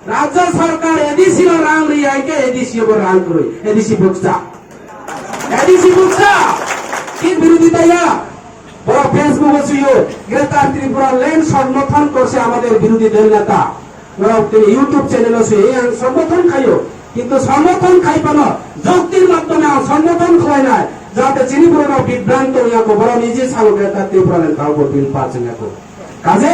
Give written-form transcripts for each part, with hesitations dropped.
রাজ্য সরকার এডিসি রাং রিয়াইকে এডিসি রাং করে এডিসি বুকসা কি বিরোধিতা বড় ফেসবুক গ্রেটার ত্রিপুরা ল্যান্ড সমর্থন করছে আমাদের বিরোধী দল নেতা ইউটিউব চ্যানেল আছে সমর্থন খাইও কিন্তু সমর্থন খাই পানো যুক্তির মাধ্যমে সমর্থন খাই নাই যাতে চিনি পুরনো বিভ্রান্ত ইয়াকো বড় নিজে সালো গ্রেটার ত্রিপুরা ল্যান্ড তাও বিল পাচ্ছেন ইয়াকো কাজে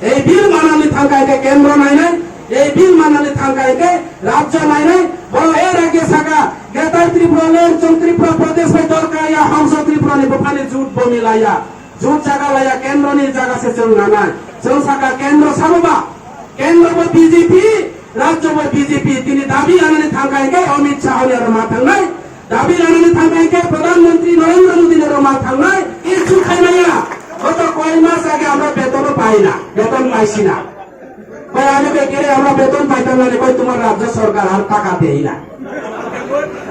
এই বিল মানালি থাকাইকে কেন্দ্র নাই নাই এই বিল মানালি থাকাইকে রাজ্য নাই নাই বড় এর আগে থাকা গ্রেটার ত্রিপুরা ল্যান্ড ত্রিপুরা প্রদেশ দরকার ইয়া হামস ত্রিপুরা নিপানি জুট বমি লাইয়া জুট জায়গা লাইয়া কেন্দ্র নির জায়গা সে চল না চল থাকা কেন্দ্র সাববা কেন্দ্র বিজেপি রাজ্য বিজেপি তিনি দাবি আনানি থাকাইকে অমিত শাহর মাথা নাই দাবি আনানি থাকাইকে প্রধানমন্ত্রী নরেন্দ্র মোদীর মাথা নাই কিছু খাই না গত কয় মাস আগে আমরা বেতনও পাই না বেতন পাইছি না আমরা বেতন পাইতাম না কই তোমার রাজ্য সরকার আর টাকা দেয় না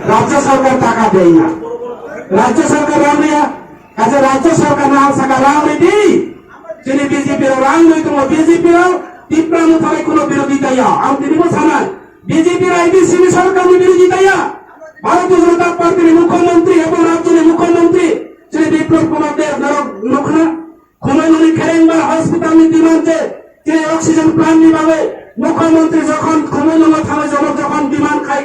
রাজ্য সরকার টাকা দেয় না রাজ্য সরকার রামিয়া কাজে রাজ্য সরকার না থাকা রামি দি যিনি বিজেপির রাং নই তোমার বিজেপির তীব্র মুথায় কোনো বিরোধিতা আমি তিনি বসানাই বিজেপির আইডিসি সরকারের বিরোধিতা ভারতীয় জনতা পার্টির মুখ্যমন্ত্রী এবং রাজ্যের মুখ্যমন্ত্রী শ্রী বিপ্লব কুমার দেব নখনা খোমাইনি খেরেংবা হসপিটাল নীতিমানতে যে অক্সিজেন প্লান্ট নিভাবে মুখ্যমন্ত্রী যখন খোমাইনি থামে যখন বিমান খাই